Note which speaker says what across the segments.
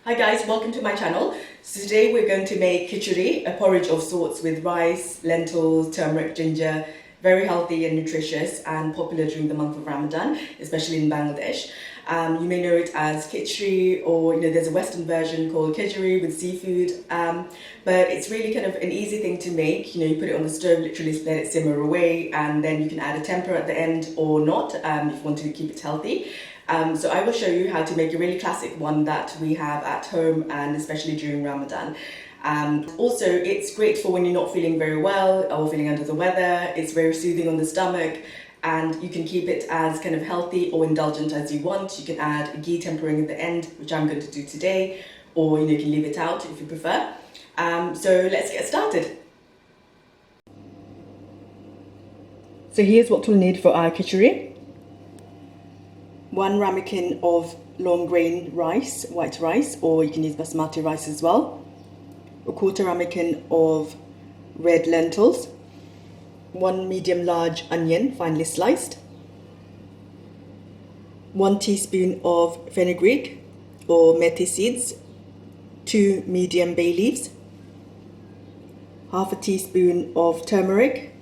Speaker 1: Hi guys, welcome to my channel. So today we're going to make khichuri, a porridge of sorts with rice, lentils, turmeric, ginger. Very healthy and nutritious and popular during the month of Ramadan, especially in Bangladesh. You may know it as khichdi, or there's a Western version called khichuri with seafood. But it's really kind of an easy thing to make. You put it on the stove, literally let it simmer away, and then you can add a tempera at the end or not if you want to keep it healthy. So I will show you how to make a really classic one that we have at home and especially during Ramadan. Also, it's great for when you're not feeling very well or feeling under the weather. It's very soothing on the stomach, and you can keep it as kind of healthy or indulgent as you want. You can add ghee tempering at the end, which I'm going to do today, or you can leave it out if you prefer. So let's get started. So here's what we'll need for our khichuri. 1 ramekin of longrain rice, white rice, or you can use basmati rice as well. 1/4 ramekin of red lentils. 1 medium large onion, finely sliced. 1 teaspoon of fenugreek or methi seeds. 2 medium bay leaves. 1/2 teaspoon of turmeric.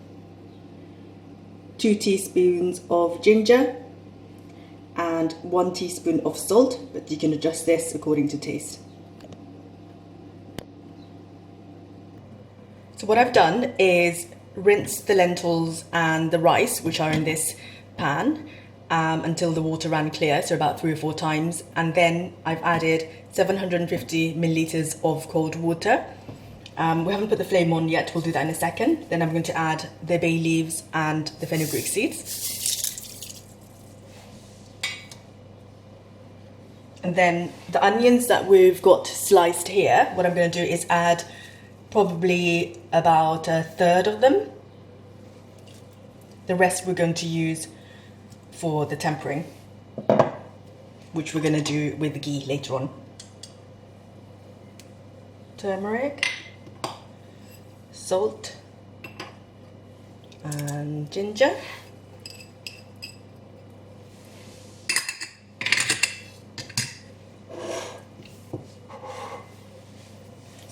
Speaker 1: 2 teaspoons of ginger. And 1 teaspoon of salt, but you can adjust this according to taste. So what I've done is rinse the lentils and the rice, which are in this pan, until the water ran clear, so about 3 or 4 times. And then I've added 750 milliliters of cold water. We haven't put the flame on yet, we'll do that in a second. Then I'm going to add the bay leaves and the fenugreek seeds. And then the onions that we've got sliced here, what I'm going to do is add probably about 1/3 of them. The rest we're going to use for the tempering, which we're going to do with the ghee later on. Turmeric, salt, and ginger.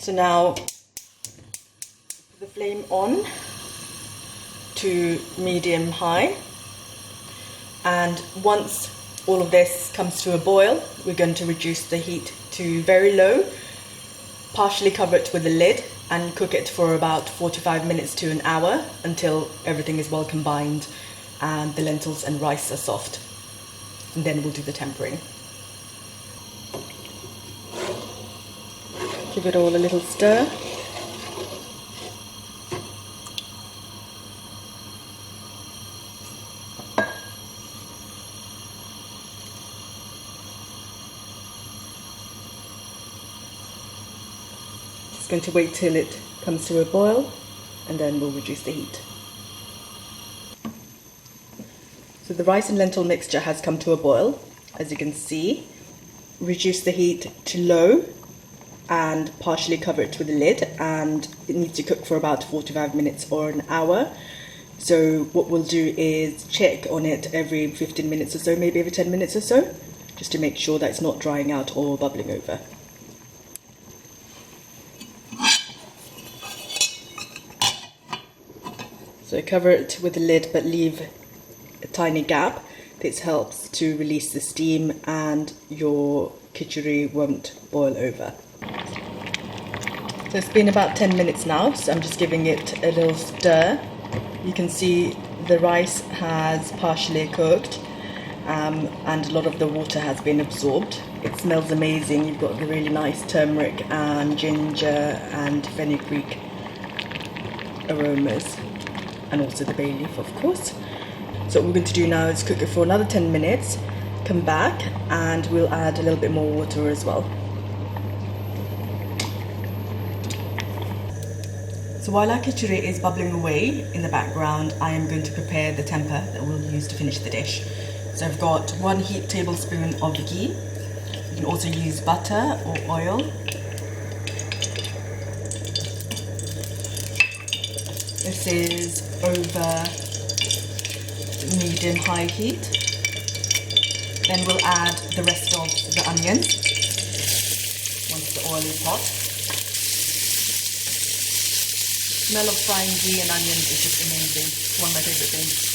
Speaker 1: So now put the flame on to medium high, and once all of this comes to a boil, we're going to reduce the heat to very low, partially cover it with a lid and cook it for about 45 minutes to an hour until everything is well combined and the lentils and rice are soft. And then we'll do the tempering. Give it all a little stir. Just going to wait till it comes to a boil, and then we'll reduce the heat. So the rice and lentil mixture has come to a boil, as you can see. Reduce the heat to low and partially cover it with a lid, and it needs to cook for about 45 minutes or an hour. So what we'll do is check on it every 15 minutes or so, maybe every 10 minutes or so, just to make sure that it's not drying out or bubbling over. So cover it with a lid, but leave a tiny gap. This helps to release the steam and your khichuri won't boil over. So it's been about 10 minutes now, so I'm just giving it a little stir. You can see the rice has partially cooked, and a lot of the water has been absorbed. It smells amazing. You've got the really nice turmeric and ginger and fenugreek aromas, and also the bay leaf, of course. So what we're going to do now is cook it for another 10 minutes, come back, and we'll add a little bit more water as well. So while our khichuri is bubbling away in the background, I am going to prepare the temper that we'll use to finish the dish. So I've got 1 heaped tablespoon of ghee. You can also use butter or oil. This is over medium-high heat. Then we'll add the rest of the onions. oil is hot. Smell of frying ghee and onions is just amazing. It's one of my favourite things.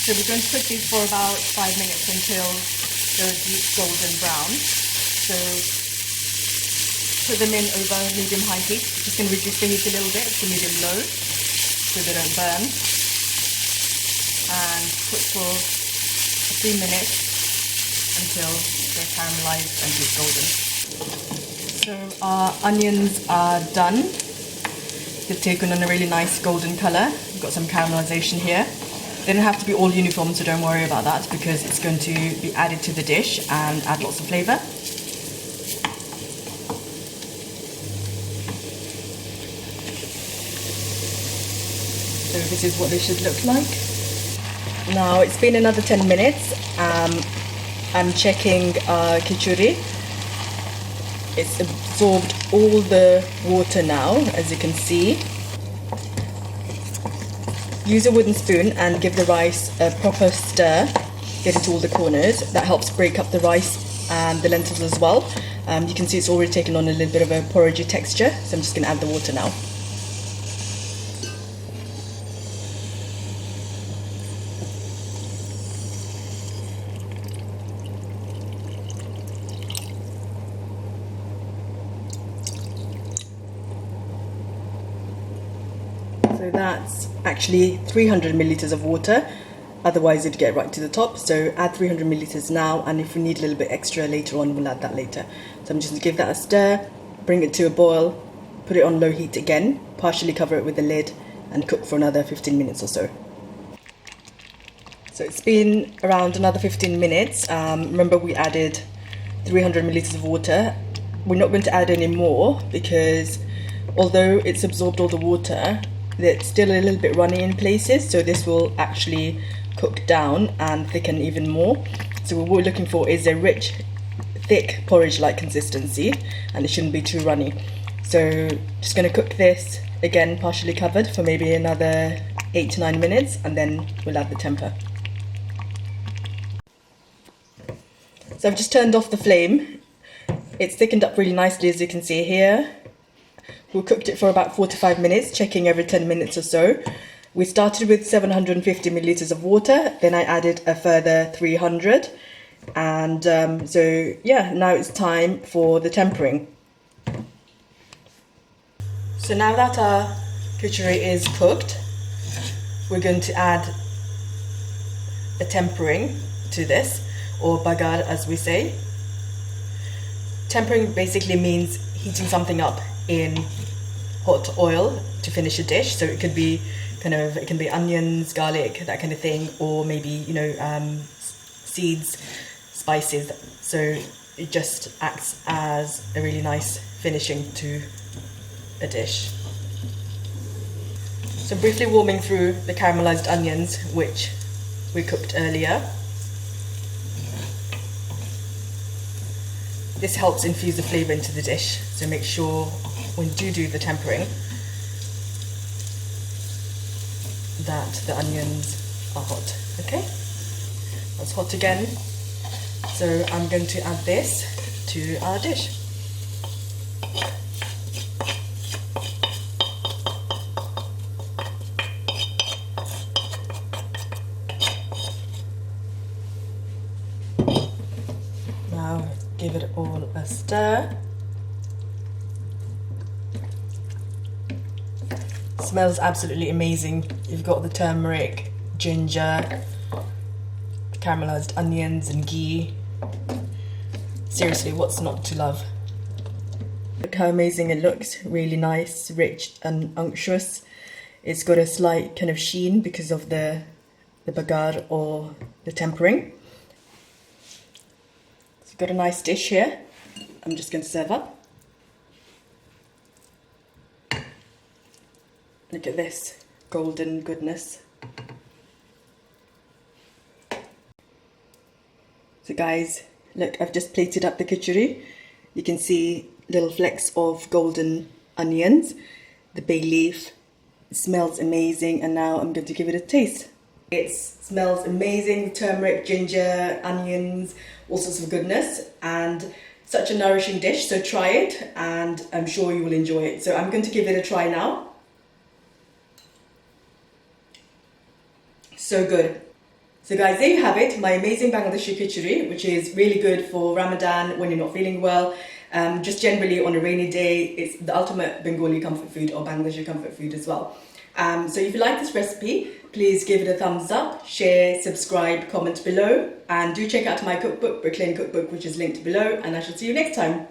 Speaker 1: So we're going to cook these for about 5 minutes until they're deep golden brown. So put them in over medium-high heat. Just going to reduce the heat a little bit to medium-low so they don't burn. And cook for 3 minutes until they're caramelized and deep golden. So our onions are done. They've taken on a really nice golden colour. We've got some caramelization here. They don't have to be all uniform, so don't worry about that because it's going to be added to the dish and add lots of flavour. So this is what they should look like. Now it's been another 10 minutes. I'm checking khichuri. It's absorbed all the water now, as you can see. Use a wooden spoon and give the rice a proper stir, get it to all the corners. That helps break up the rice and the lentils as well. You can see it's already taken on a little bit of a porridgey texture, so I'm just going to add the water now. So that's actually 300 milliliters of water, otherwise it'd get right to the top. So add 300 milliliters now, and if we need a little bit extra later on, we'll add that later. So I'm just going to give that a stir, bring it to a boil, put it on low heat again, partially cover it with a lid and cook for another 15 minutes or so. So it's been around another 15 minutes. Remember we added 300 milliliters of water. We're not going to add any more because although it's absorbed all the water, it's still a little bit runny in places, so this will actually cook down and thicken even more. So what we're looking for is a rich, thick porridge-like consistency, and it shouldn't be too runny. So just going to cook this again, partially covered, for maybe another 8 to 9 minutes, and then we'll add the temper. So I've just turned off the flame. It's thickened up really nicely, as you can see here. We cooked it for about 4 to 5 minutes, checking every 10 minutes or so. We started with 750 milliliters of water, then I added a further 300. And so yeah, now it's time for the tempering. So now that our khichuri is cooked, we're going to add a tempering to this, or bagar as we say. Tempering basically means heating something up in hot oil to finish a dish. So it could be it can be onions, garlic, that kind of thing, or maybe seeds, spices. So it just acts as a really nice finishing to a dish. So briefly warming through the caramelized onions, which we cooked earlier. This helps infuse the flavour into the dish, so make sure when you do the tempering that the onions are hot. Okay, that's hot again. So I'm going to add this to our dish. Now give it all a stir. Smells absolutely amazing. You've got the turmeric, ginger, caramelized onions and ghee. Seriously, what's not to love? Look how amazing it looks. Really nice, rich and unctuous. It's got a slight kind of sheen because of the bagar or the tempering. So you've got a nice dish here. I'm just going to serve up. Look at this golden goodness. So guys, look, I've just plated up the khichuri. You can see little flecks of golden onions, the bay leaf. It smells amazing, and now I'm going to give it a taste. It smells amazing, turmeric, ginger, onions, all sorts of goodness, and such a nourishing dish. So try it, and I'm sure you will enjoy it. So I'm going to give it a try now. So good. So guys, there you have it, my amazing Bangladeshi khichdi, which is really good for Ramadan when you're not feeling well. Just generally on a rainy day. It's the ultimate Bengali comfort food, or Bangladeshi comfort food as well. So if you like this recipe, please give it a thumbs up, share, subscribe, comment below, and do check out my cookbook, Brooklyn Cookbook, which is linked below, and I shall see you next time.